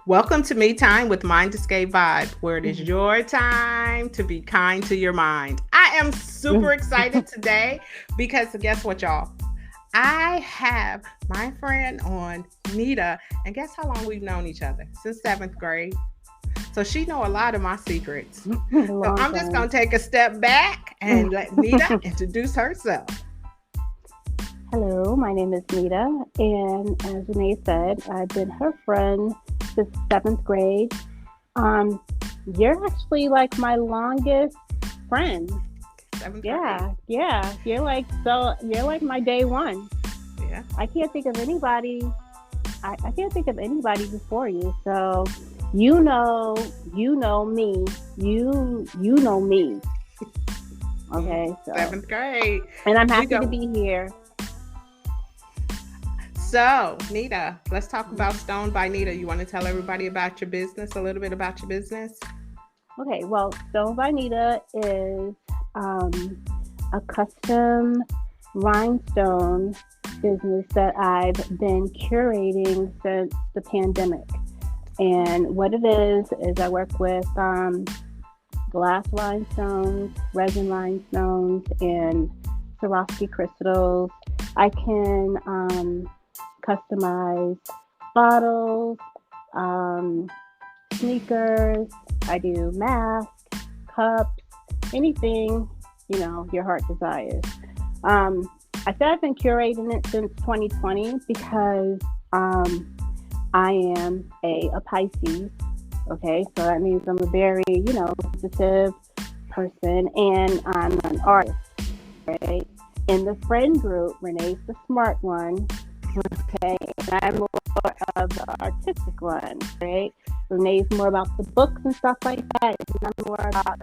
Welcome to Me Time with Mind Escape Vibe, where it is your time to be kind to your mind. I am super excited today because guess what, y'all? I have my friend on, Nita, and guess how long we've known each other? Since seventh grade. So she know a lot of my secrets. So I'm just going to take a step back and let Nita introduce herself. Hello, my name is Nita, and as Renee said, I've been her friend since seventh grade. You're actually like my longest friend. Seventh Yeah, grade. yeah. You're like my day one. Yeah. I can't think of anybody. I can't think of anybody before you. So you know me. You know me. Okay. So Seventh grade. and I'm happy to be here. So, Nita, let's talk about Stoned by Nita. You want to tell everybody about your business, a little bit about your business? Okay, well, Stoned by Nita is a custom rhinestone business that I've been curating since the pandemic. And what it is I work with glass rhinestones, resin rhinestones, and Swarovski crystals. I can customize bottles, sneakers. I do masks, cups, anything your heart desires. I said I've been curating it since 2020 because I am a Pisces. Okay, so that means I'm a very sensitive person, and I'm an artist, right? In the friend group, Renee's the smart one. Okay, and I'm more of the artistic one, right? Renee's more about the books and stuff like that, and I'm more about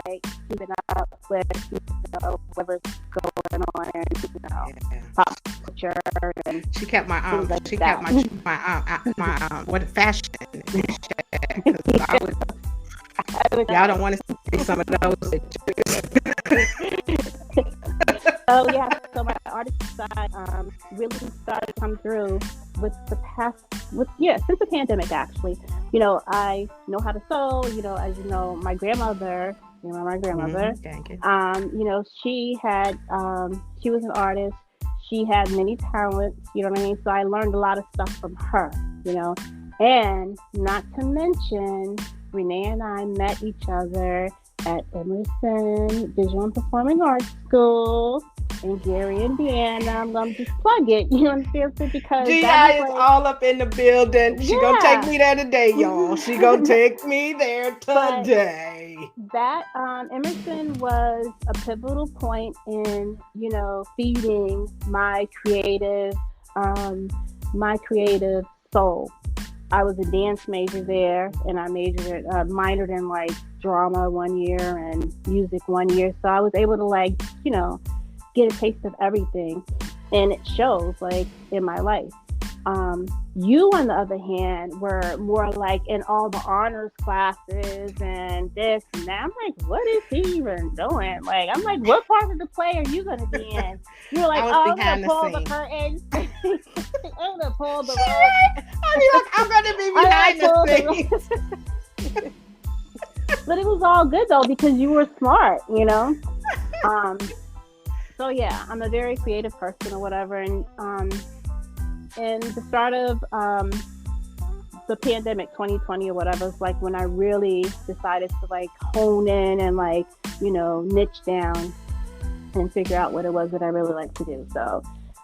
like keeping up with whatever's going on and pop culture and she kept my like she that. kept my what fashion because y'all don't want to see some of those pictures. Oh yeah, so my artist side really started to come through since the pandemic actually. I know how to sew. As you know, my grandmother. You know my grandmother. She had she was an artist. She had many talents. You know what I mean. So I learned a lot of stuff from her. And not to mention, Renee and I met each other at Emerson Visual and Performing Arts School in Gary, Indiana. I'm gonna just plug it. You understand? Because GI is all up in the building. She gonna take me there today, y'all. She gonna take me there today. That Emerson was a pivotal point in feeding my creative soul. I was a dance major there, and I minored in like drama one year and music one year. So I was able to get a taste of everything, and it shows like in my life. You, on the other hand, were more like in all the honors classes and this and that. I'm like, what is he even doing? Like, I'm like, what part of the play are you going to be in? You're like, I'm going to pull the curtains. I'm going to pull the rug. I'm going to be behind the scenes. But it was all good, though, because you were smart, So, yeah, I'm a very creative person or whatever. And the start of the pandemic 2020 or whatever was like when I really decided to like hone in and niche down and figure out what it was that I really like to do. So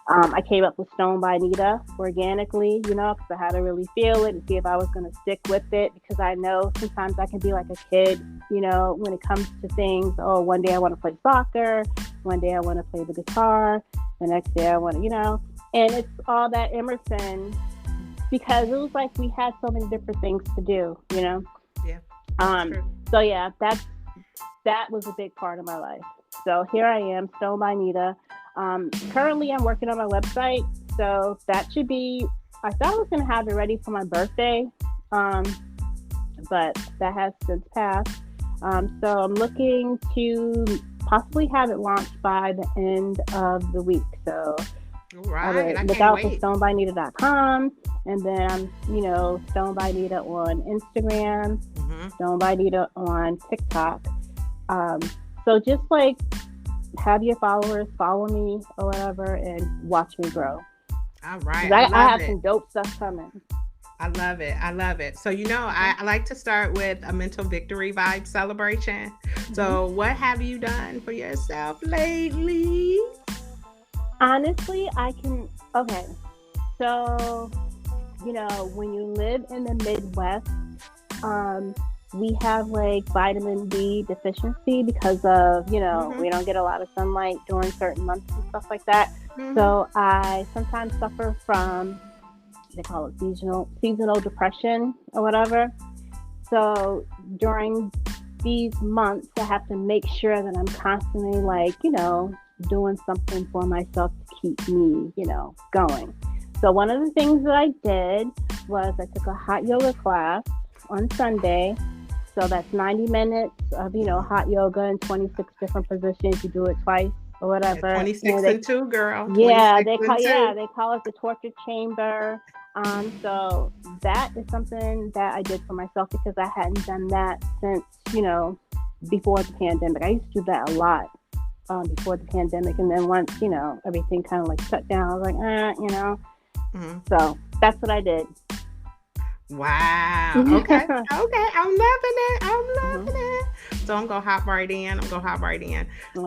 I came up with Stoned by Nita organically, because I had to really feel it and see if I was going to stick with it, because I know sometimes I can be like a kid, when it comes to things. Oh, one day I want to play soccer, one day I want to play the guitar, the next day I want to, and it's all that Emerson, because it was like we had so many different things to do, Yeah. So yeah, that was a big part of my life. So here I am, Stoned by Nita. Currently I'm working on my website, so that should be, I thought I was going to have it ready for my birthday, but that has since passed. So I'm looking to possibly have it launched by the end of the week. So Right. I would I look can't out for wait. stonedbynita.com, and then I'm, Stoned by Nita on Instagram, Hmm. Stoned by Nita on TikTok. Um, so just like have your followers follow me or whatever and watch me grow. All right. 'Cause I I love have it. some dope stuff coming. I love it. I love it. So, I like to start with a mental victory vibe celebration. Mm-hmm. So, what have you done for yourself lately? Honestly, I can. Okay, so when you live in the Midwest, um, we have like vitamin D deficiency because of Hmm. we don't get a lot of sunlight during certain months and stuff like that. Hmm. So I sometimes suffer from, they call it seasonal depression or whatever. So during these months, I have to make sure that I'm constantly like, doing something for myself to keep me, going. So one of the things that I did was I took a hot yoga class on Sunday. So that's 90 minutes of, hot yoga in 26 different positions. You do it twice or At whatever. 26 and 2, girl. Yeah, 26 and 2. they call it the torture chamber. So that is something that I did for myself because I hadn't done that since before the pandemic. I used to do that a lot before the pandemic, and then once everything kind of like shut down, I was like, Hmm. So that's what I did. Wow. Okay. Mhm. Okay. I'm loving it. I'm loving it. So I'm gonna hop right in.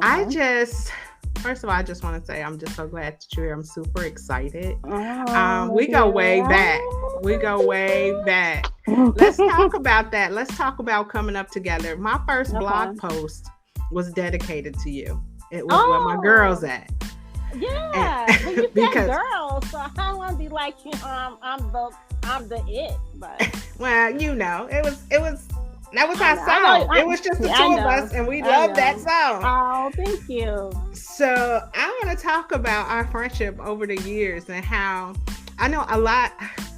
I Okay. just First of all, I just want to say I'm just so glad that you're here. I'm super excited. Oh, We look go at way back. We go way back. Let's that. talk about that. Let's talk about coming up together. My first blog Okay. post was dedicated to you. It was where my girls Oh, at. And yeah. Well, you said because girl, so I don't want to be like I'm the it, but well, it was that was I our know. I know. song. It was just the Yeah, I two of know. us and we I loved that know. song. Oh, thank you. So I want to talk about our friendship over the years and how I know a lot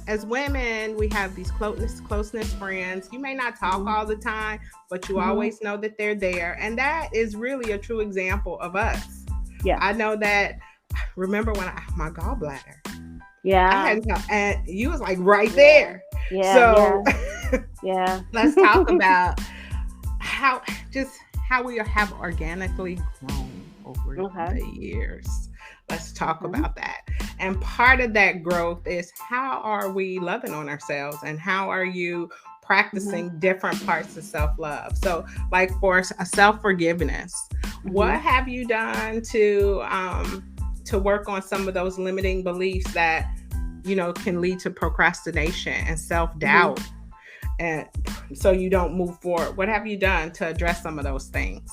as women, we have these closeness friends. You may not talk Hmm. all the time, but you Hmm. always know that they're there. And that is really a true example of us. Yes. I know that. Remember when my gallbladder, I Yeah. hadn't, and you was like right Yeah. there. Yeah. So Yeah. Yeah. let's talk about how just how we have organically grown over Okay. the years. Let's talk Okay. about that. And part of that growth is how are we loving on ourselves and how are you Hmm. practicing different parts of self-love. So like for a self-forgiveness, Hmm. what have you done to work on some of those limiting beliefs that can lead to procrastination and Hmm. self-doubt, and so you don't move forward? What have you done to address some of those things?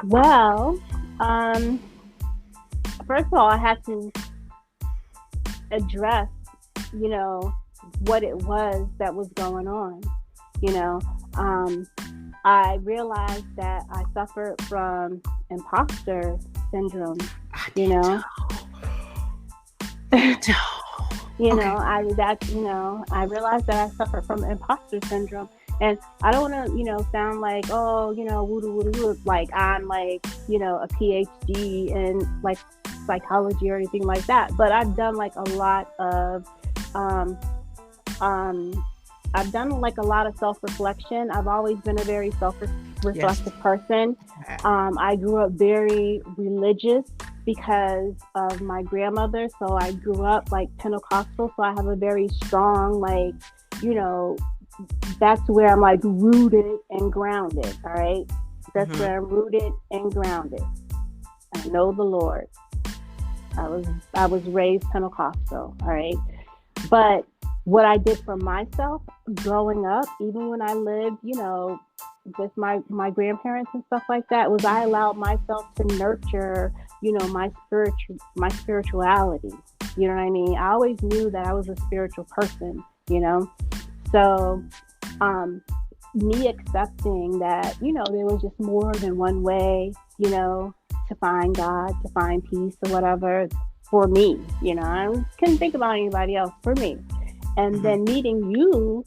Well, um, first of all, I had to address, you know, what it was that was going on. You know, um, I realized that I suffered from imposter syndrome. I You did know, too. Me too. Okay. I realized that I suffer from imposter syndrome, and I don't want to sound like, oh, woo woo woo, like I'm like a PhD in like psychology or anything like that, but I've done like a lot of um um I've done like a lot of self-reflection. I've always been a very Yes. self-reflective person. I grew up very religious because of my grandmother. So I grew up like Pentecostal. So I have a very strong, like, you know, that's where I'm like rooted and grounded. All right. That's Mm-hmm. where I'm rooted and grounded. I know the Lord. I was raised Pentecostal. All right. But what I did for myself growing up, even when I lived, with my grandparents and stuff like that, was I allowed myself to nurture, my spirituality. You know what I mean? I always knew that I was a spiritual person, you know. So, um, me accepting that, there was just more than one way, to find God, to find peace or whatever for me. I couldn't think about anybody else for me. And Mm-hmm. then meeting you,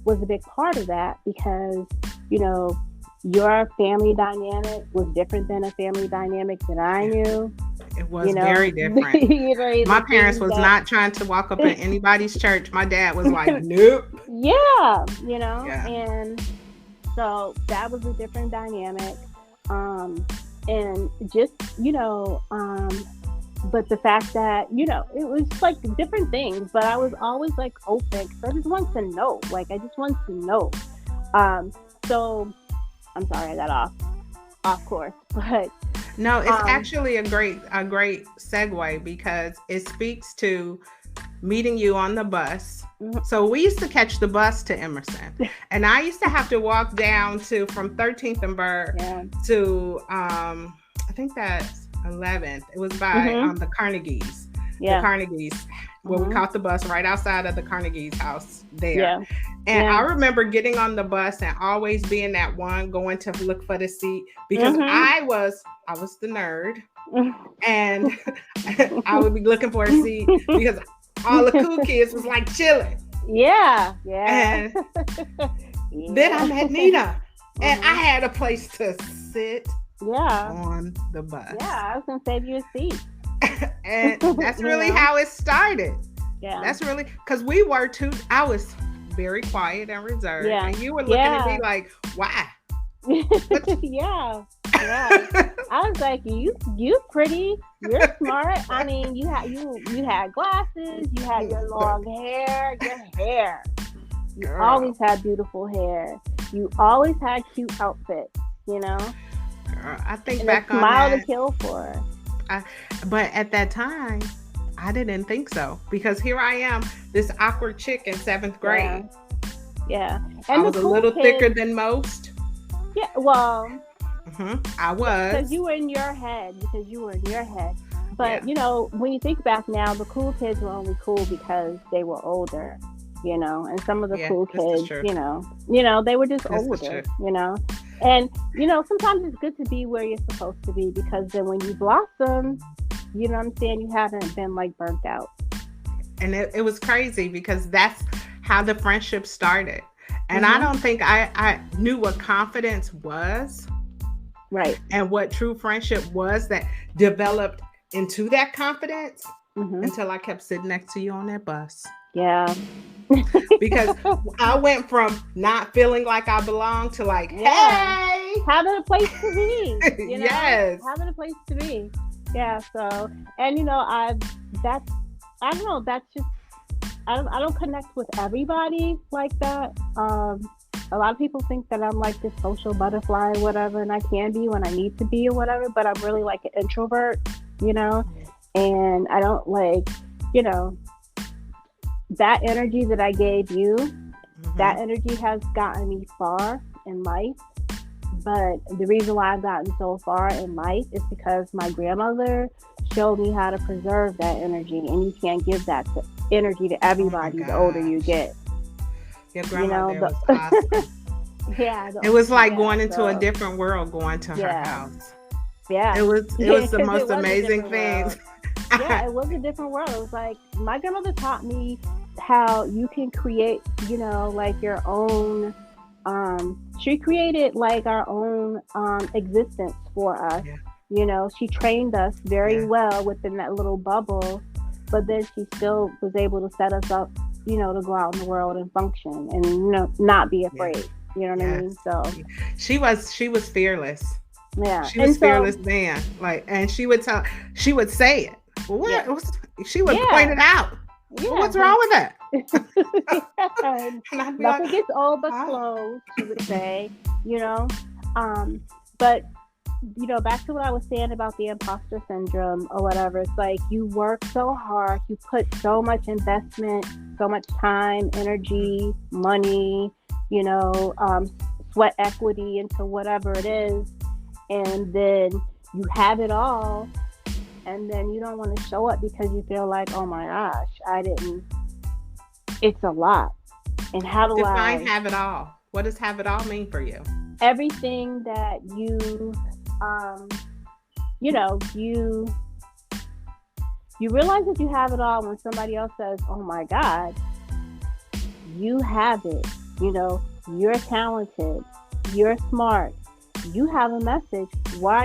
was a big part of that because, you know, your family dynamic was different than a family dynamic that I Yeah. knew. It was very different. My parents was not trying to walk up in anybody's church. My dad was like, nope. Yeah, Yeah. and so that was a different dynamic. And just, but the fact that, it was like different things, but I was always like open because I just want to know. Like, I just want to know. So I'm sorry I got off course, but no, it's actually a great segue because it speaks to meeting you on the bus. So we used to catch the bus to Emerson, and I used to have to walk down from 13th and Burr to I think that's 11th. It was by the Carnegies. Yeah. The Carnegies, where we caught the bus right outside of the Carnegies house there. Yeah. And I remember getting on the bus and always being that one going to look for the seat because I was the nerd, and I would be looking for a seat because all the cool kids was like chilling. Yeah. And then I met Nita, and I had a place to sit on the bus. Yeah, I was gonna save you a seat. And that's really how it started. Yeah. That's really because we were too. I was very quiet and reserved, and you were looking at me like, why? Yeah. I was like, you pretty, you're smart. I mean, you had glasses, you had your long hair, you always had beautiful hair, you always had cute outfits, Girl, I think and back a on smile that. to kill for. But at that time, I didn't think so because here I am, this awkward chick in 7th grade. Yeah. And I was a little thicker than most. Yeah, well, I was. Because you were in your head. But, when you think back now, the cool kids were only cool because they were older, and some of the cool kids, they were just older, And, sometimes it's good to be where you're supposed to be because then when you blossom, you know what I'm saying, you haven't been like burnt out. And it was crazy because that's how the friendship started. And I don't think I knew what confidence was. Right. And what true friendship was that developed into that confidence until I kept sitting next to you on that bus. Yeah. Because I went from not feeling like I belonged to like, hey, having a place to be. Yes. Having a place to be. Yeah. So, and I don't connect with everybody like that. A lot of people think that I'm like this social butterfly or whatever, and I can be when I need to be or whatever, but I'm really like an introvert, and I don't like, that energy that I gave you, that energy has gotten me far in life. But the reason why I've gotten so far in life is because my grandmother showed me how to preserve that energy, and you can't give that energy to everybody the older you get. Your grandmother was awesome. Yeah. It was like going into a different world, going to her house. Yeah. It was the most amazing thing. Yeah, it was a different world. It was like my grandmother taught me how you can create, like your own. She created like our own existence for us. Yeah. She trained us very well within that little bubble, but then she still was able to set us up, to go out in the world and function and not be afraid. You know what I mean? So she was fearless. Yeah, she was fearless then. Like, and she would say it. Well, she would point it out. Yeah. Well, what's wrong with that? Nothing gets old but clothes, she would say. But back to what I was saying about the imposter syndrome or whatever. It's like you work so hard, you put so much investment, so much time, energy, money, sweat equity into whatever it is, and then you have it all, and then you don't want to show up because you feel like, oh my gosh, it's a lot. And how do define have it all? What does have it all mean for you? Everything that you realize that you have it all when somebody else says, oh my God, you have it. You're talented. You're smart. You have a message. Why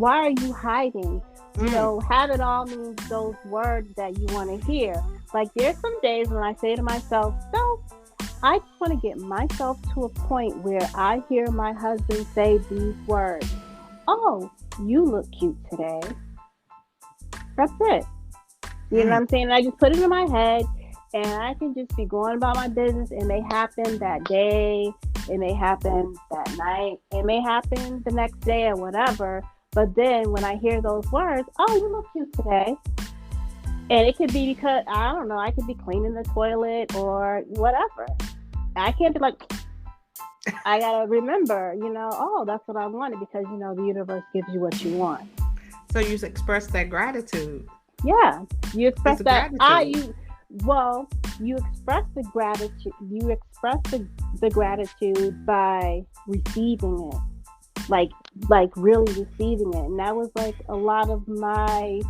are you hiding? Have it all means those words that you want to hear. Like, there's some days when I say to myself, so I just want to get myself to a point where I hear my husband say these words. Oh, you look cute today. That's it. You know what I'm saying? I just put it in my head, and I can just be going about my business. It may happen that day. It may happen that night. It may happen the next day or whatever. But then when I hear those words, oh, you look cute today. And it could be because, I don't know, I could be cleaning the toilet or whatever. I can't be like, I got to remember, oh, that's what I wanted, because, the universe gives you what you want. So you express that gratitude. Yeah. You express that. Gratitude. You express the gratitude. You express the gratitude by receiving it. Like really receiving it. And that was like a lot of my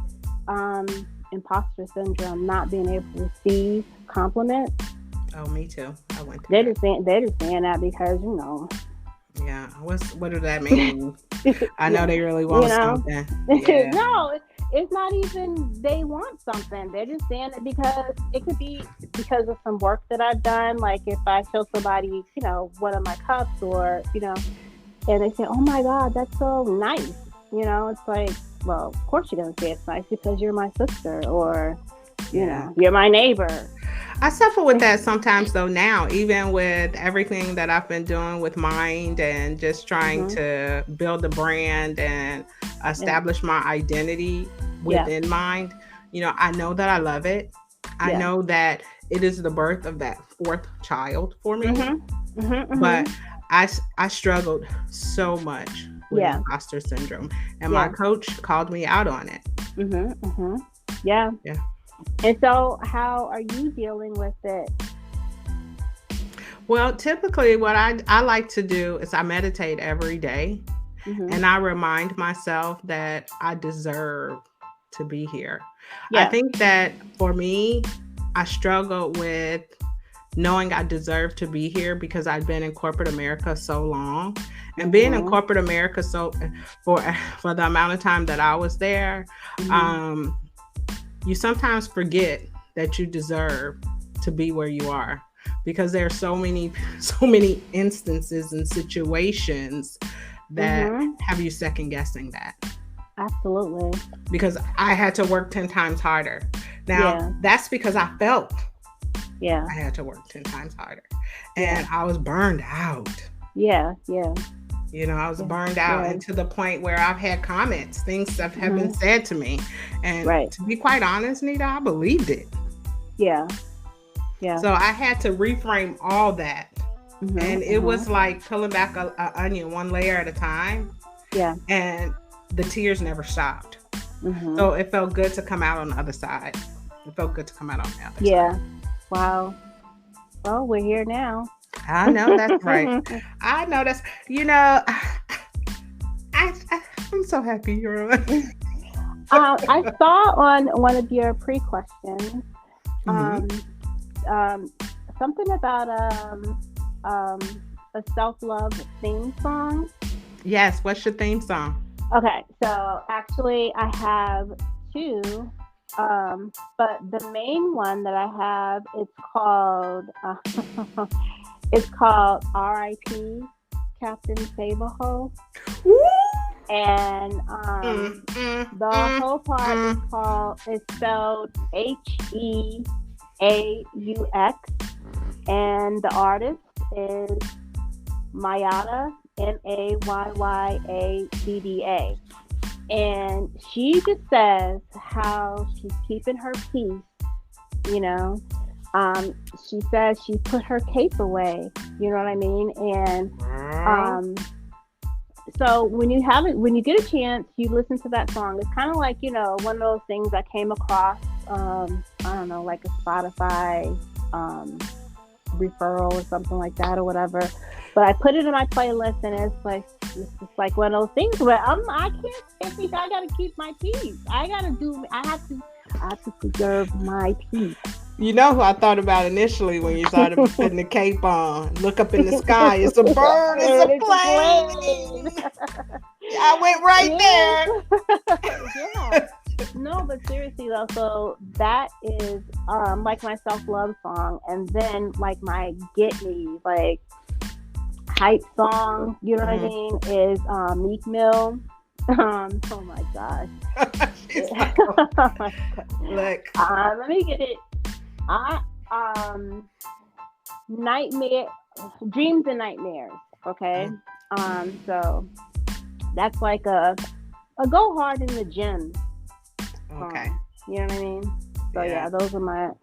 imposter syndrome, not being able to receive compliments. Oh, me too. I went through they're just saying that because Yeah. What does that mean? I know they really want something. Yeah. No, it's not even they want something. They're just saying it because it could be because of some work that I've done. Like if I show somebody, one of my cups or, and they say, oh my God, that's so nice. It's like, well, of course you're going to say it's nice because you're my sister or, you're my neighbor. I suffer with that sometimes though now, even with everything that I've been doing with Mind and just trying to build a brand and establish my identity within Mind. I know that I love it. I know that it is the birth of that fourth child for me. But I struggled so much with imposter syndrome, and my coach called me out on it. Yeah. And so how are you dealing with it? Well, typically what I like to do is I meditate every day, and I remind myself that I deserve to be here. I think that for me, I struggle with knowing I deserve to be here because I've been in corporate America so long, and being in corporate America for the amount of time that I was there, you sometimes forget that you deserve to be where you are, because there are so many instances and situations that have you second guessing that. Absolutely. Because I had to work 10 times harder. Now, that's because I felt I had to work 10 times harder. And I was burned out. Yeah. I was burned out, and to the point where I've had comments, things that have been said to me. And to be quite honest, Nita, I believed it. Yeah. So I had to reframe all that. And it was like pulling back an onion one layer at a time. Yeah. And the tears never stopped. So it felt good to come out on the other side. Yeah. Wow. Well, we're here now. I know that's right. I know that's, I'm so happy you're on. I saw on one of your pre-questions something about a self-love theme song. Yes, what's your theme song? Okay, so actually I have two, but the main one that I have is called it's called R.I.P. Captain Save-A-Ho. And the whole part is spelled Heaux, and the artist is Mayada, Mayayyadda. And she just says how she's keeping her peace, she says she put her cape away, you know what I mean? And so when you get a chance, you listen to that song. It's kind of like, one of those things I came across, I don't know, like a Spotify referral or something like that or whatever. But I put it in my playlist, and it's just like one of those things where I can't speak. I gotta keep my peace. I have to preserve my peace. You know who I thought about initially when you started putting the cape on? Look up in the sky. It's a bird. It's a plane. I went right there. Yeah. but seriously though, so that is like my self-love song, and then like my get me like hype song, you know what I mean, is Meek Mill. Oh my gosh. She's like, Oh my God. look. Let me get it. I nightmare, dreams and nightmares. Okay. So that's like a go hard in the gym. Okay. You know what I mean? So Yeah. yeah, those are myself,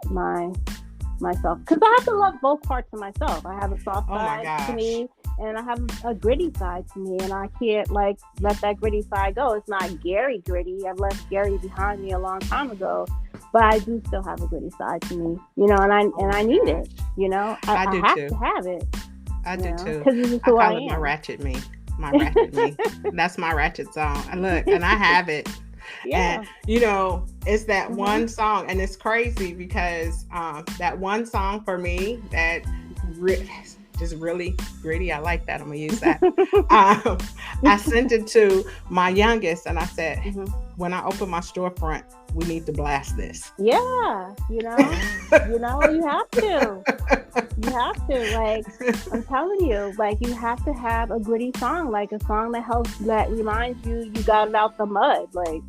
because I have to love both parts of myself. I have a soft side to me, and I have a gritty side to me, and I can't like let that gritty side go. It's not Gary gritty. I've left Gary behind me a long time ago, but I do still have a gritty side to me, you know, and I need it, you know. I do have too. to have it. I do too. Because this is I who I call it am. my ratchet me. My ratchet me. That's my ratchet song. And look, and I have it. Yeah. And you know, it's that one song, and it's crazy because that one song for me that just really gritty. I like that. I'm gonna use that. I sent it to my youngest, and I said, when I open my storefront, we need to blast this. Yeah, you know, you have to. You have to. Like, I'm telling you, like, you have to have a gritty song, like a song that reminds you got it out the mud, like.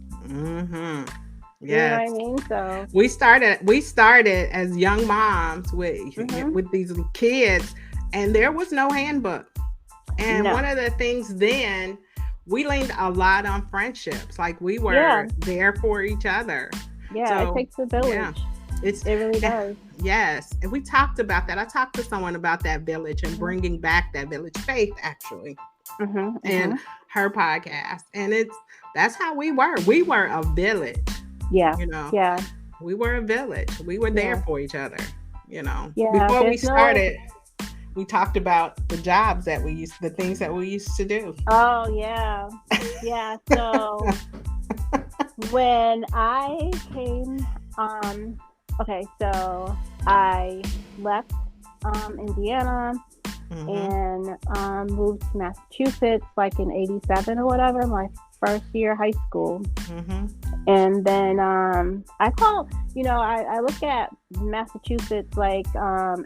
Yes. You know what I mean? So we started as young moms with these kids, and there was no handbook. And one of the things then, we leaned a lot on friendships. Like we were there for each other. Yeah, so, it takes a village. Yeah, it really does. Yes. And we talked about that. I talked to someone about that village and bringing back that village, Faith, actually, in her podcast. And that's how we were. We were a village. Yeah. You know? Yeah. We were a village. We were there for each other, you know. Yeah, before we started, we talked about the jobs that the things that we used to do. Oh, yeah. Yeah. So when I came, so I left Indiana and moved to Massachusetts like in 87 or whatever, my first year of high school. And then I look at Massachusetts like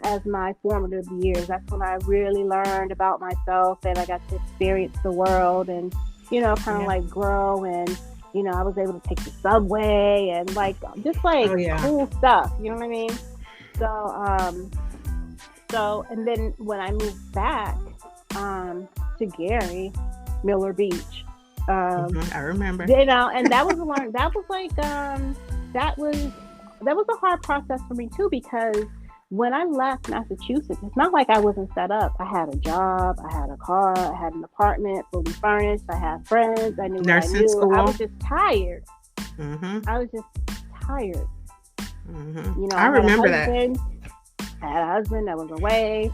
as my formative years. That's when I really learned about myself, and I got to experience the world and, you know, kind of like grow. And, you know, I was able to take the subway and like just like cool stuff, you know what I mean? So and then when I moved back to Gary, Miller Beach, I remember. You know, and that was that was a hard process for me too, because when I left Massachusetts, it's not like I wasn't set up. I had a job, I had a car, I had an apartment fully furnished, I had friends, I knew nursing school. I was just tired. I was just tired. You know, I remember that. I had a husband that was away.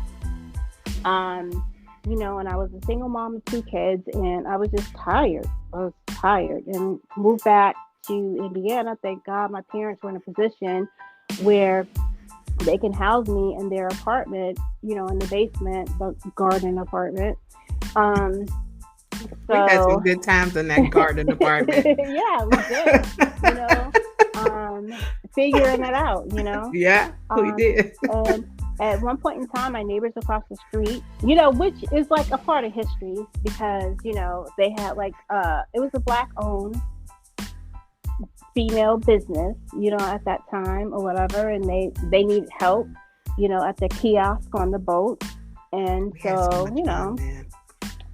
You know, and I was a single mom of 2 kids, and I was just tired. I was tired, and moved back to Indiana. Thank God my parents were in a position where they can house me in their apartment, you know, in the basement, the garden apartment. So we had some good times in that garden apartment. Yeah, we did. You know, figuring it out, you know. Yeah, we did. And at one point in time, my neighbors across the street, you know, which is like a part of history, because, you know, they had like, it was a Black-owned female business, you know, at that time or whatever, and they needed help, you know, at the kiosk on the boat. And so you know,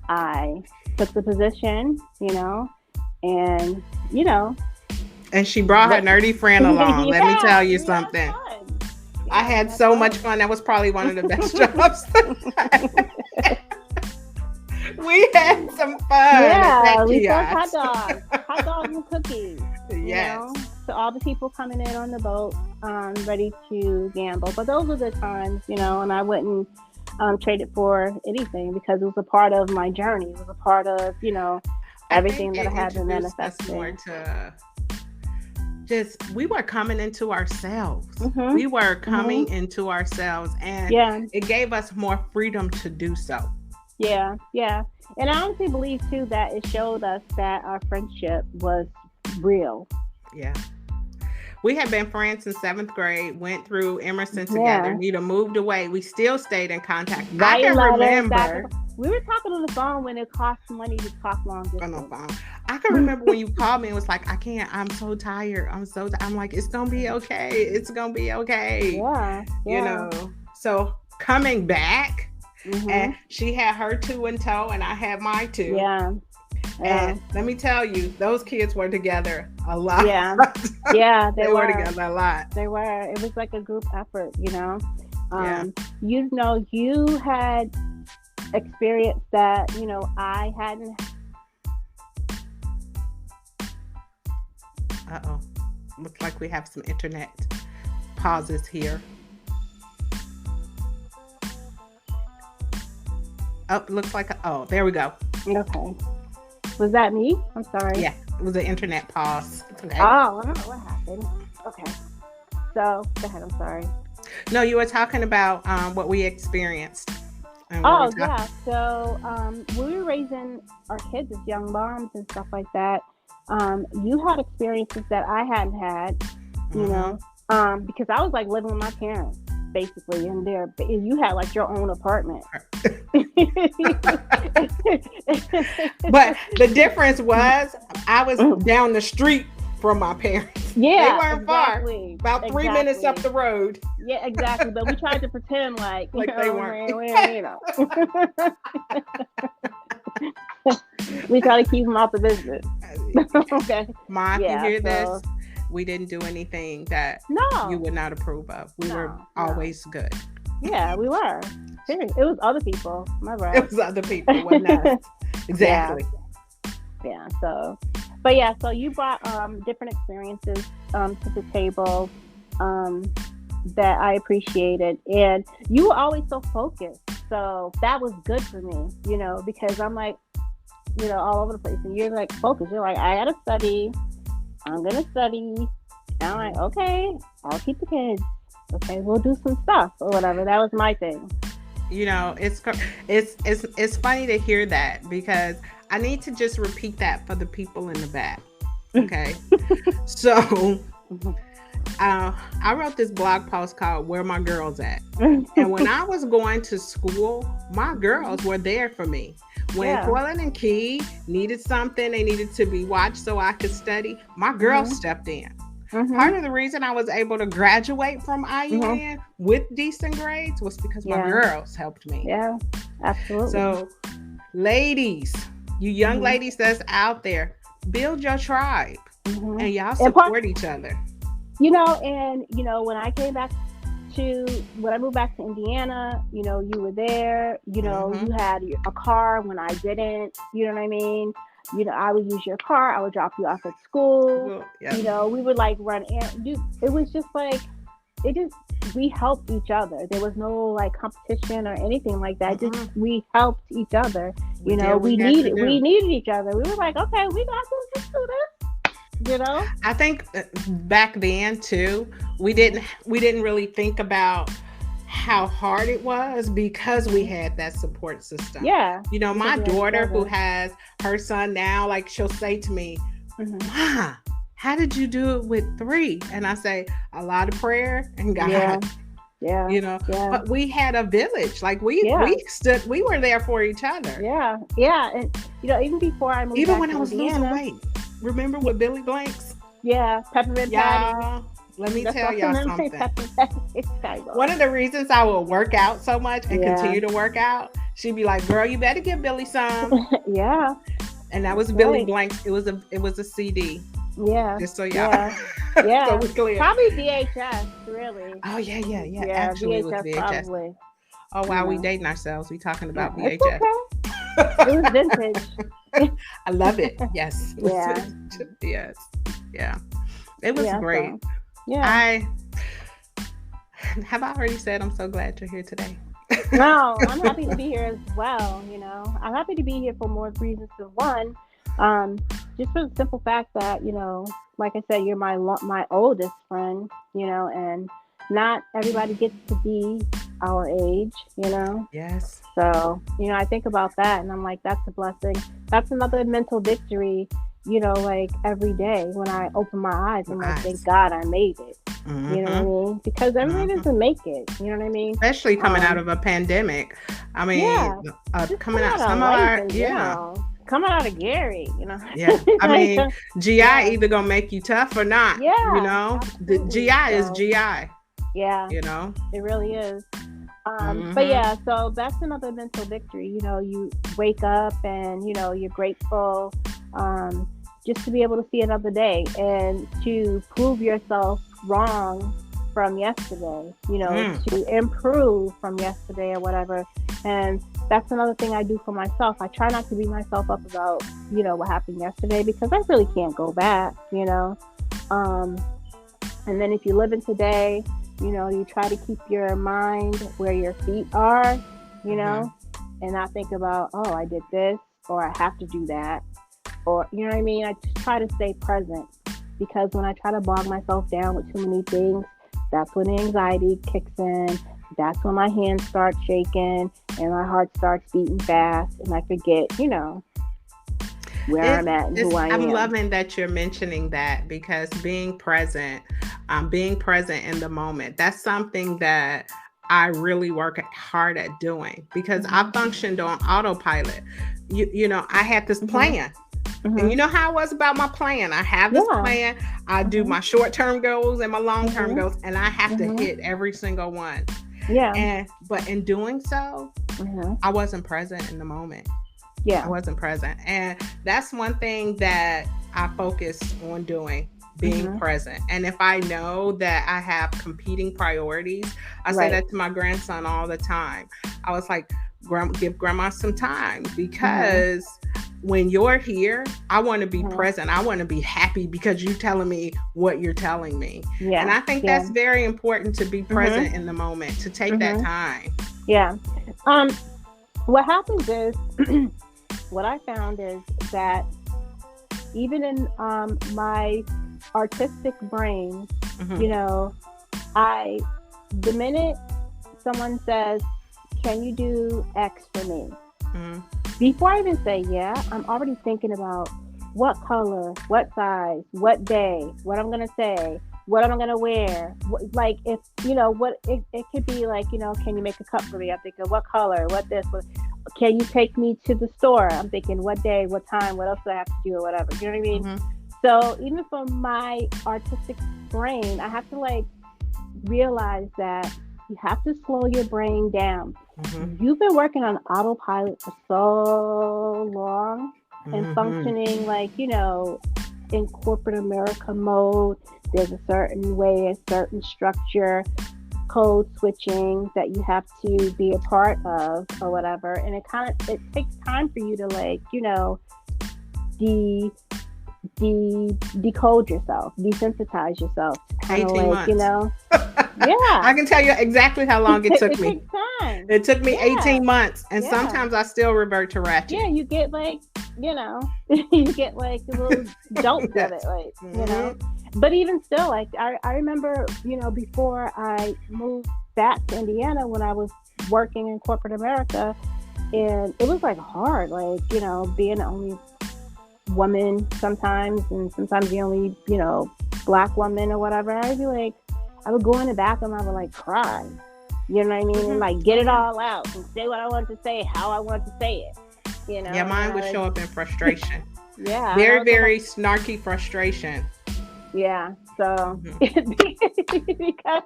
I took the position, you know, and, you know. And she brought her nerdy friend along. Let me tell you something. I had so much fun. That was probably one of the best jobs. We had some fun. Yeah, we sold hot dogs and cookies. Yes. You know, to all the people coming in on the boat, ready to gamble. But those were the times, you know, and I wouldn't trade it for anything, because it was a part of my journey. It was a part of, you know, everything that I had been manifesting. We were coming into ourselves. We were coming into ourselves, and it gave us more freedom to do so. Yeah. And I honestly believe too that it showed us that our friendship was real. Yeah. We had been friends since 7th grade, went through Emerson together. Yeah. Nita moved away. We still stayed in contact. I Writing can letters. remember We were talking on the phone when it cost money to talk long on the distance. phone. I can remember when you called me and was like, I can't, I'm so tired. I'm like, it's gonna be okay. It's gonna be okay. Yeah. You Yeah. know. So coming back, and Mhm. she had her two in tow and I had my two. Yeah. Yeah. And let me tell you, those kids were together a lot. Yeah. Yeah. They were together a lot. They were. It was like a group effort, you know. Yeah. You know, you had experience that, you know, I hadn't. Uh-oh. Looks like we have some internet pauses here. Oh, looks like, oh, there we go. Okay. Was that me? I'm sorry. Yeah, it was an internet pause. It's okay. Oh, I don't know what happened. Okay. So, go ahead. I'm sorry. No, you were talking about what we experienced. And Oh, yeah. So, when we were raising our kids as young moms and stuff like that, you had experiences that I hadn't had, you know, because I was like living with my parents, basically, in there. But you had like your own apartment. But the difference was I was down the street from my parents. Yeah, they weren't exactly. far. About 3 minutes up the road. Yeah, exactly. But we tried to pretend like they weren't. You know. We try to keep them out the business. Okay. Mom, you hear this? We didn't do anything that you would not approve of. We were always good. Yeah, we were. It was other people. My bad. It was other people, wasn't us. Exactly. Yeah. So, but yeah. So you brought different experiences to the table that I appreciated, and you were always so focused. So that was good for me, you know, because I'm like, you know, all over the place, and you're like focused. You're like, I gotta study. I'm gonna study. And I'm like, okay, I'll keep the kids. Okay, we'll do some stuff or whatever. That was my thing. You know, it's funny to hear that, because I need to just repeat that for the people in the back. Okay. So I wrote this blog post called Where My Girls At. And when I was going to school, my girls were there for me. When Quillen and Key needed something, they needed to be watched so I could study, my girls stepped in. Part of the reason I was able to graduate from IUN with decent grades was because my girls helped me. Yeah, absolutely. So, ladies, you young ladies that's out there, build your tribe, and y'all support each other. You know, and you know, when I moved back to Indiana, you know, you were there. You know, you had a car when I didn't. You know what I mean? You know, I would use your car. I would drop you off at school. Well, yeah. You know, we would like run errands. It was just like, we helped each other. There was no like competition or anything like that. Just we helped each other. You know, we needed each other. We were like, okay, we got this. Let's do this. You know, I think back then too, we didn't really think about how hard it was because we had that support system. Yeah. You know, my daughter who has her son now, like she'll say to me, "Ma, how did you do it with 3?" And I say, a lot of prayer and God. Yeah. You know, but we had a village. Like we were there for each other. Yeah. Yeah. And you know, even before I moved even back when to I was Indiana, losing weight. Remember with Billy Blanks? Yeah, peppermint patty. Let me tell y'all something. One of the the reasons I will work out so much and continue to work out, she'd be like, "Girl, you better give Billy some." Yeah. And that was Billy Blanks. It was a CD. Yeah. Just so y'all. Yeah. So we're clear. Probably VHS, really. Oh yeah. Actually, it was VHS. Probably. Oh wow, we dating ourselves. We talking about VHS. It's okay. It was vintage. I love it. Yes. Yeah. Yes. Yeah. It was great. So, yeah. Have I already said I'm so glad you're here today? No, I'm happy to be here as well. You know, I'm happy to be here for more reasons than one. Just for the simple fact that, you know, like I said, you're my oldest friend, you know, and not everybody gets to be our age, you know? Yes. So, you know, I think about that and I'm like, that's a blessing. That's another mental victory, like every day when I open my eyes, I'm like, Nice. thank God I made it. You know what I Mm-hmm. mean? Because everybody Mm-hmm. doesn't make it. You know what I mean? Especially coming out of a pandemic. I mean, Yeah, just coming coming out out of some of life our, in yeah. general. Coming out of Gary, Yeah. I like, mean, GI yeah, either gonna make you tough or not, yeah, The absolutely. GI is So GI, yeah, you know. it really is. But Mm-hmm. yeah, so that's another mental victory. You wake up and you're grateful, um, just to be able to see another day and to prove yourself wrong from yesterday. Mm. To improve from yesterday or whatever. And that's another thing I do for myself. I try not to beat myself up about what happened yesterday because I really can't go back. Um, and then if you live in today, you try to keep your mind where your feet are, you Mm-hmm. know, and not think about, oh, I did this or I have to do that. Or, you know what I mean? I just try to stay present because when I try to bog myself down with too many things, that's when the anxiety kicks in. That's when my hands start shaking and my heart starts beating fast and I forget, where It's, I'm at and who I I'm am. loving that you're mentioning that because being present in the moment, that's something that I really work hard at doing because I Hmm. functioned on autopilot. I had this Hmm. plan. And Hmm. you know how I was about my plan. I have this Yeah. plan. I do Hmm. my short-term goals and my long-term Hmm. goals, and I have to Hmm. hit every single one. Yeah. But in doing so, Hmm. I wasn't present in the moment. I Yeah. wasn't present. And that's one thing that I focused on doing, being Hmm. present. And if I know that I have competing priorities, I say Right. that to my grandson all the time. I was like, give grandma some time Hmm. because when you're here, I want to be Hmm. present. I want to be happy because you're telling me what you're telling me. And Yeah. I think Yeah. that's very important to be Hmm. present in the moment, to take that Hmm. time. Yeah. Um, what happens is, what I found is that even in my artistic brain, Mm-hmm. you know, I the minute someone says, "Can you do X for me?" Mm-hmm. Before I even say yeah, I'm already thinking about what color, what size, what day, what I'm gonna say, what I'm gonna wear. Like if what it could be like, can you make a cup for me? I'm thinking what color, what this, what, can you take me to the store? I'm thinking what day, what time, what else do I have to do or whatever. You know what I mean? Mm-hmm. So even for my artistic brain, I have to like realize that you have to slow your brain down. Mm-hmm. You've been working on autopilot for so long and Mm-hmm. functioning like, in corporate America mode. There's a certain way, a certain structure, code switching that you have to be a part of or whatever. And it takes time for you to like, de decode yourself, desensitize yourself to kind of 18 like, months. yeah, I can tell you exactly how long it took it me. takes time. It took me Yeah, 18 months, and yeah, sometimes I still revert to yeah. ratchet. You get like, you get like the little jolts of it, Yes. like. Hmm. But even still, like I remember, before I moved back to Indiana when I was working in corporate America, and it was like hard, like being the only woman sometimes, and sometimes the only black woman or whatever. I'd be like, I would go in the bathroom, I would like cry. You know what I mean? And Hmm. like get Oh it yeah. all out and say what I want to say, how I want to say it. Yeah, And then mine I would would, show up in frustration. yeah, and I Very, would go home. very snarky frustration. Yeah. So Hmm. because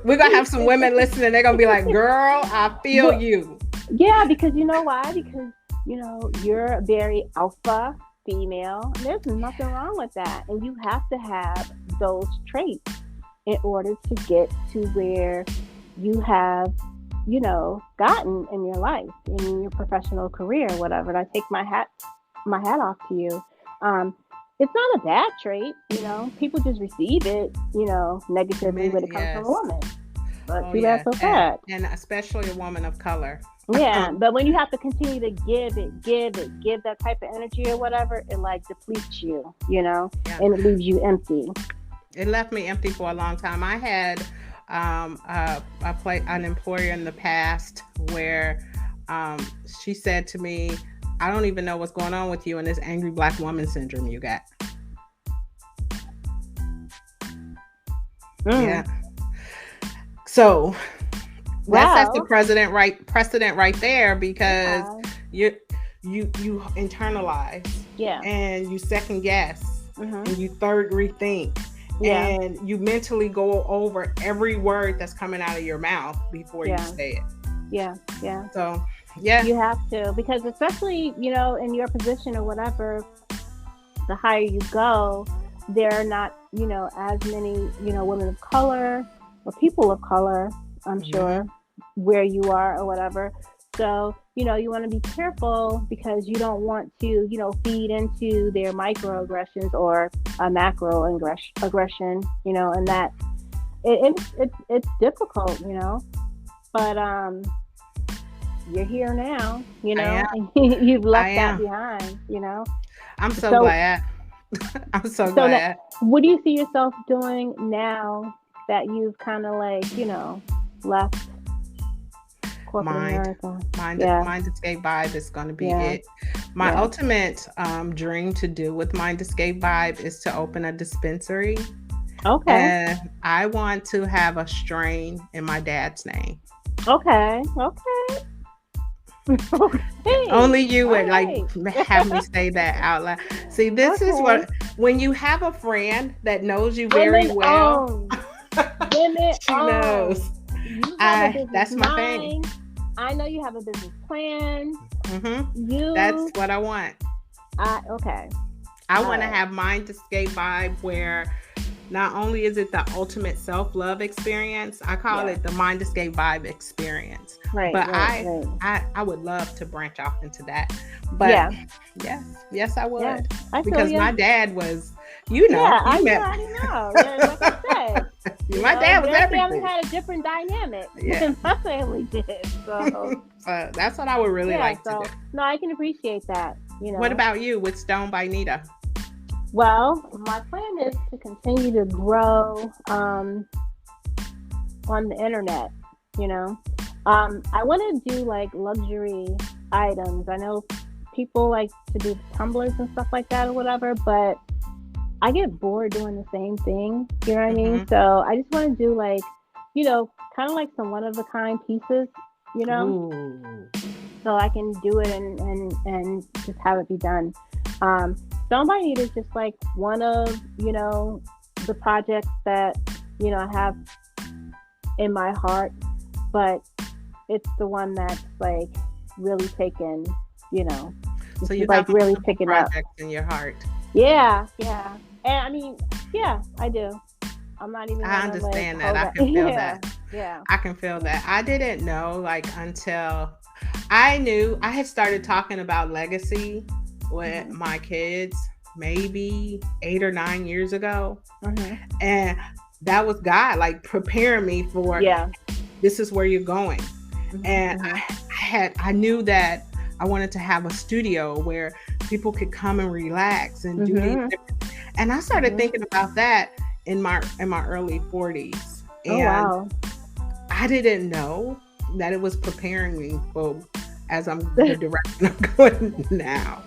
We're gonna have some women listening. They're gonna be like, "Girl, I feel well, you." yeah, because you know why? Because you're a very alpha female. There's nothing wrong with that, and you have to have those traits in order to get to where you have, gotten in your life, in your professional career, whatever. And I take my hat off to you. Um, it's not a bad trait, People just receive it, negatively when it comes from a Yes. woman. But Oh too bad, yeah, so sad. and especially a woman of color. Yeah, but when you have to continue to give that type of energy or whatever, it like depletes you, Yeah. and it leaves you empty. It left me empty for a long time. I had an employer in the past where she said to me, I don't even know what's going on with you and this angry black woman syndrome you got. Yeah. So that sets the precedent right there, because you internalize, and you second guess, and you third rethink, and you mentally go over every word that's coming out of your mouth before you say it. So you have to, because especially, you know, in your position or whatever, the higher you go, there are not, you know, as many, you know, women of color or people of color, I'm sure, where you are or whatever. So, you know, you want to be careful, because you don't want to, you know, feed into their microaggressions or a macro aggression, you know, and that it's difficult, you know, but you're here now, you know, and you've left that behind, you know. I'm so glad. I'm so glad. What do you see yourself doing now that you've kind of like, you know, left corporate America? Mind Escape Vibe is going to be it. My ultimate dream to do with Mind Escape Vibe is to open a dispensary. Okay. And I want to have a strain in my dad's name. Okay. Only you would like have me say that out loud. See, this is what, when you have a friend that knows you very well, she knows. That's my thing. I know you have a business plan. That's what I want. Okay. I want to have Mind Escape Vibe, where not only is it the ultimate self-love experience, I call it the Mind Escape Vibe experience. But I would love to branch off into that. But yes, I would. Yeah, because my dad was, you know, I know. Like I said, my dad was everything. My family had a different dynamic than my family did. So that's what I would really like to do. No, I can appreciate that. You know. What about you with Stone by Nita? Well, my plan is to continue to grow on the internet, you know. I want to do like luxury items. I know people like to do tumblers and stuff like that or whatever, but I get bored doing the same thing, you know what I mean? So I just want to do like, you know, kind of like some one-of-a-kind pieces, you know. Ooh. So I can do it and just have it be done. Stone by Nita is just like one of, you know, the projects that, you know, I have in my heart, but it's the one that's like really taken, you know, so you like have really picking up in your heart. Yeah. And I mean, I do. I'm not even. I understand that. I can feel that. Yeah. I can feel that. I didn't know, like, until I knew I had started talking about legacy with my kids maybe 8 or 9 years ago. And that was God, like, preparing me for, this is where you're going. And I knew that I wanted to have a studio where people could come and relax and do these different, and I started thinking about that in my early 40s. And I didn't know that it was preparing me for as I'm the direction I'm going now.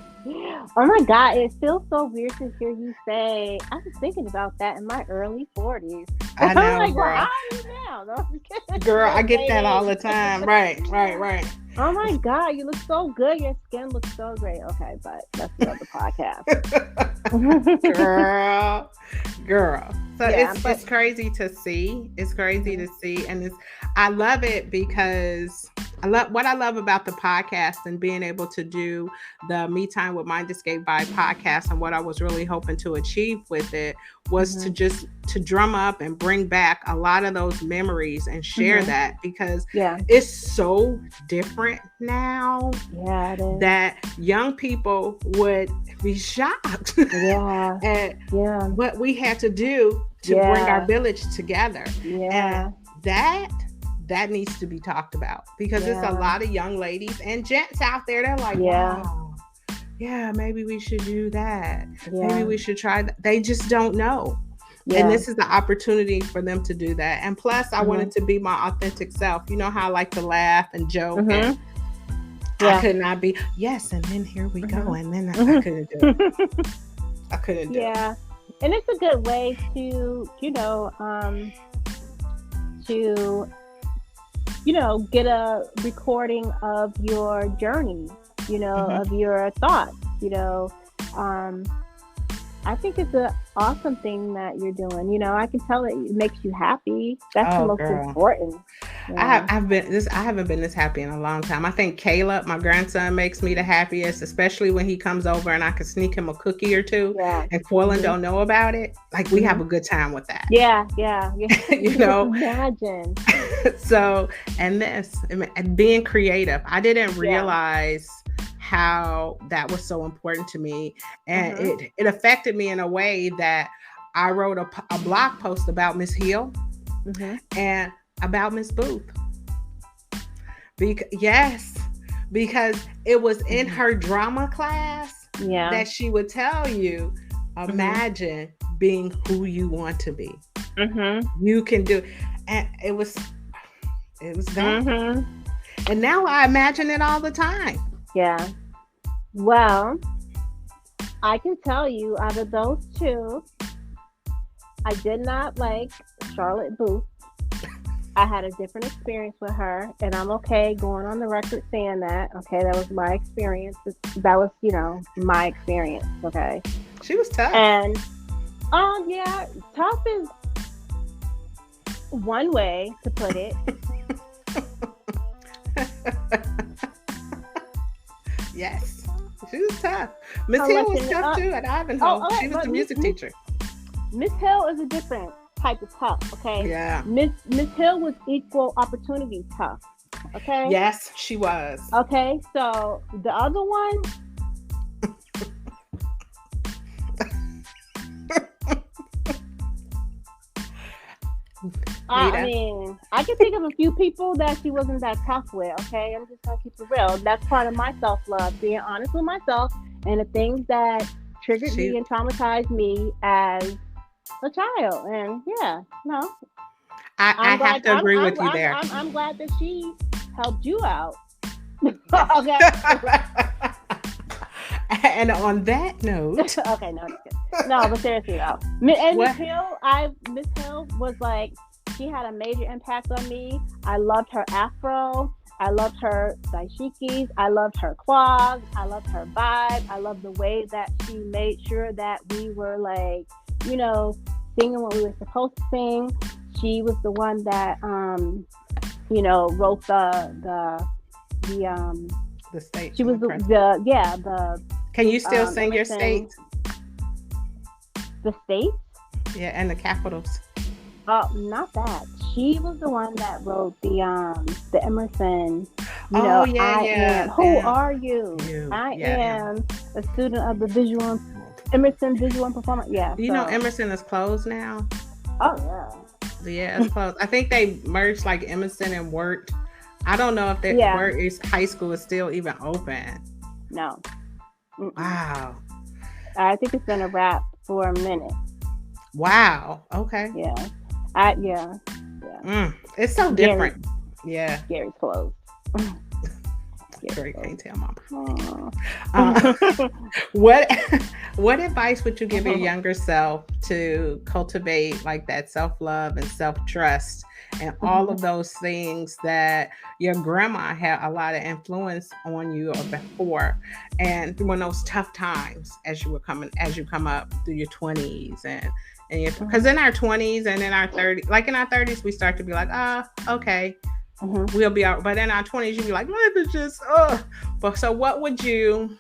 Oh my God, it feels so weird to hear you say, I was thinking about that in my early 40s. I know, like, girl. Well, how are you now? No, girl, I get that all the time. Right. Oh my God, you look so good. Your skin looks so great. Okay, but that's another podcast. Girl. So it's crazy to see. It's crazy to see. And I love it because what I love about the podcast and being able to do the Me Time with Mind Escape Vibe podcast, and what I was really hoping to achieve with it was to drum up and bring back a lot of those memories and share that, because it's so different now that young people would be shocked at what we had to do to bring our village together. And that needs to be talked about, because there's a lot of young ladies and gents out there that are like, wow, maybe we should do that. Maybe we should try that. They just don't know. And this is the opportunity for them to do that. And plus, I wanted to be my authentic self. You know how I like to laugh and joke. And I Yeah. could not be, yes, and then here we go. And then I Mhm. couldn't do it. I couldn't do it. Yeah. And it's a good way to, to, get a recording of your journey, Hmm. of your thoughts, um, I think it's an awesome thing that you're doing. I can tell it makes you happy. That's the Oh, most girl. important. I haven't been this happy in a long time. I think Caleb, my grandson, makes me the happiest, especially when he comes over and I can sneak him a cookie or two Yeah. and Quillen Hmm. don't know about it. Like, we have Hmm. a good time with that. Yeah. Yeah. Yeah. You Just know? imagine. So, and being creative, I didn't Yeah. realize how that was so important to me. And Hmm. it affected me in a way that I wrote a blog post about Miss Hill Hmm. and about Miss Booth. Yes, because it was in Hmm. her drama class Yeah. that she would tell you, Hmm. imagine being who you want to be. Hmm. You can do, and it was that. Hmm. And now I imagine it all the time. Yeah. Well, I can tell you out of those two, I did not like Charlotte Booth. I had a different experience with her, and I'm okay going on the record saying that. Okay, that was my experience. That was, my experience. Okay, She was tough. and yeah, tough is one way to put it. Yes, she was tough. Miss Hill was Listen, tough too at Ivanhoe. oh, She was but the music teacher. Miss Hill is a different type of tough. Okay, Yeah. Miss Hill was equal opportunity tough. Okay. Yes, she was. Okay, so the other one, I Nita. mean, I can think of a few people that she wasn't that tough with. Okay, I'm just gonna keep it real. That's part of my self love, being honest with myself, and the things that triggered She me and traumatized me as a child. And yeah, no, I I'm have glad. to agree with you there. I'm glad that she helped you out. Okay. And on that note, Okay, no, just kidding. No, but seriously though, and what? Miss Hill was like, she had a major impact on me. I loved her afro. I loved her dashikis. I loved her clogs. I loved her vibe. I loved the way that she made sure that we were like, singing what we were supposed to sing. She was the one that, wrote The state. she was the Can you still sing your Emerson, state? the state. Yeah, and the capitals. Oh, not that. She was the one that wrote the Emerson. Oh yeah, I yeah. am. Who Yeah. are you? You. I Yeah. am a student of the visual Emerson Visual and Performance. Yeah. You know Emerson is closed now. Oh yeah. Yeah, it's closed. I think they merged like Emerson and Wirt. I don't know if that Yeah. Wirt is high school is still even open. No. Mm-mm. Wow. I think it's been a wrap for a minute. Wow. Okay. Yeah. Yeah. It's so different. Yeah. Gary's closed. Great, can't tell mom. Oh. What what advice would you give your younger self to cultivate like that self-love and self-trust and all of those things that your grandma had a lot of influence on you before and during those tough times as you come up through your 20s and because in our 20s and in our 30s, like in our 30s, we start to be like, okay, we'll be out. But in our 20s, you'd be like, life is just, But so what would you,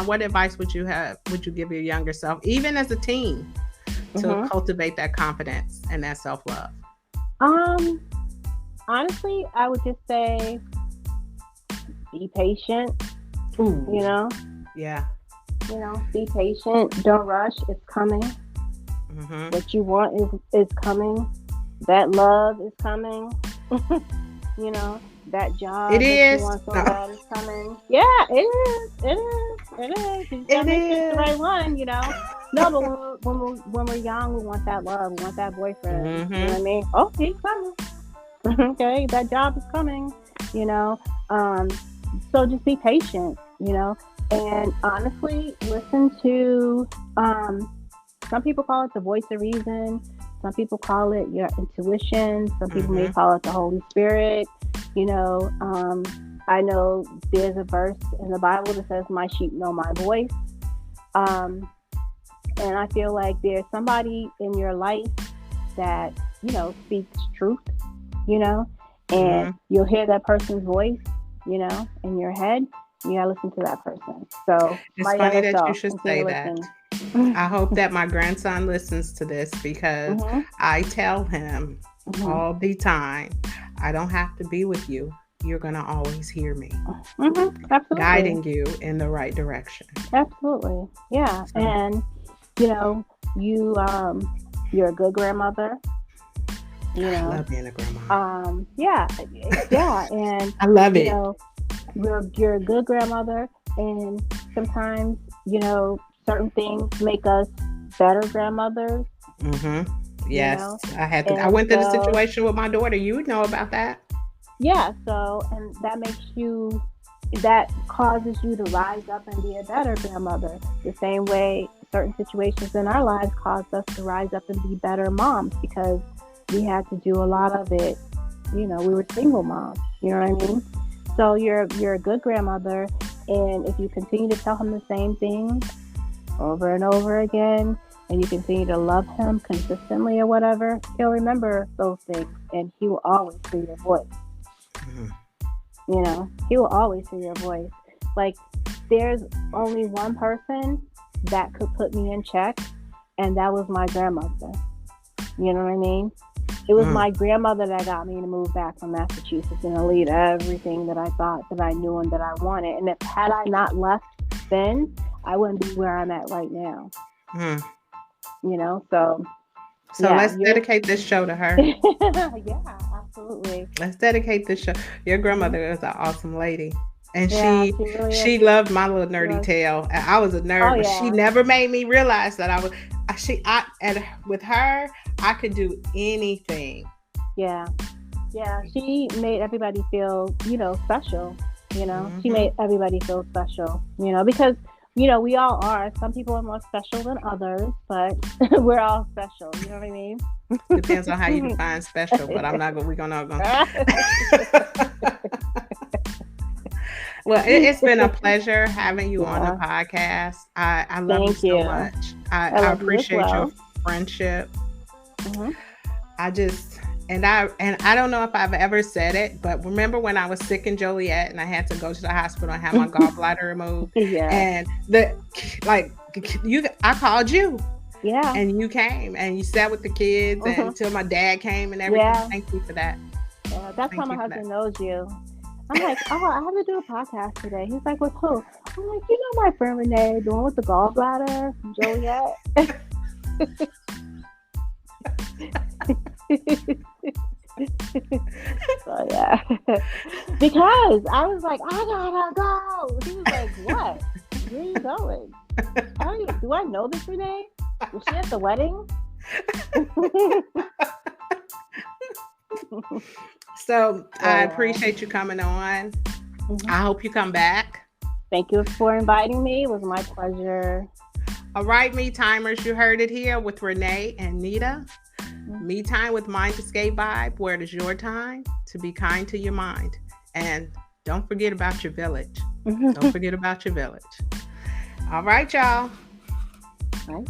what advice would you give your younger self, even as a teen, to cultivate that confidence and that self-love? Honestly, I would just say, be patient. Ooh. Yeah. Be patient. Don't rush. It's coming. What you want is coming. That love is coming. That job it that is. You want so bad is coming. Yeah, it is. You gotta make it the right one, No, but when we're young, we want that love. We want that boyfriend. You know what I mean? Oh, he's coming. Okay, that job is coming. So just be patient, and honestly, listen to, some people call it the voice of reason. Some people call it your intuition. Some people may call it the Holy Spirit. I know there's a verse in the Bible that says, "My sheep know my voice." Um, and I feel like there's somebody in your life that, speaks truth, and you'll hear that person's voice, in your head. You gotta listen to that person. So It's my funny younger that you self, should say continue to that. listen. I hope that my grandson listens to this because Mm-hmm, I tell him mm-hmm, all the time, I don't have to be with you. You're going to always hear me, absolutely, guiding you in the right direction. absolutely, yeah. So And you know, you you're a good grandmother. You I know, love being a grandma. yeah, yeah, and I love you it. know, you're a good grandmother, and sometimes certain things make us better grandmothers. Mm-hmm. You Yes, know, I and went through the so situation with my daughter. You would know about that. yeah, so and that causes you to rise up and be a better grandmother. The same way certain situations in our lives caused us to rise up and be better moms because we had to do a lot of it. We were single moms. You know what I mean? So you're a good grandmother, and if you continue to tell him the same thing over and over again, and you continue to love him consistently or whatever, he'll remember those things, and he will always hear your voice. Mhm. He will always hear your voice. Like, there's only one person that could put me in check, and that was my grandmother. You know what I mean? It was Mm. my grandmother that got me to move back from Massachusetts and to lead everything that I thought that I knew and that I wanted. And if had I not left then, I wouldn't be where I'm at right now. Mm. So So yeah, let's you're dedicate this show to her. yeah, absolutely. Let's dedicate this show. Your Hmm. grandmother is an awesome lady. And Yeah, she really is. she loved my little She nerdy was. tale. And I was a Oh nerd, but she yeah, never made me realize that I was and with her, I could do anything. yeah, yeah. She made everybody feel, special. She Hmm. made everybody feel special. Because we all are. Some people are more special than others, but we're all special. You know what I mean? Depends on how you define special, but we're not gonna. Well, it's been a pleasure having you on the Yeah. podcast. I love you Thank so you. much. I I love you as appreciate your well. friendship. Hmm. I just and I don't know if I've ever said it, but remember when I was sick in Joliet and I had to go to the hospital and have my gallbladder removed, Yeah. and like I called you Yeah. and you came and you sat with the kids and Hmm. until my dad came and everything. Yeah. Thank you for that. Yeah. That's how Thank my you for that. husband knows you. I'm like, oh, I have to do a podcast today. He's like, with who? I'm like, my friend Renee, the one with the gallbladder from Joliet. So yeah, because I was like, I gotta go. He was like, what? Where are you going? Do I know this Renee? Was she at the wedding? So I So appreciate you coming on. yeah. I hope you come back. Thank you for inviting me. It was my pleasure. All right, me timers, you heard it here with Renee and Nita. Me time with Mind Escape Vibe, where it is your time to be kind to your mind. And don't forget about your village. Don't forget about your village. All right, y'all. Bye.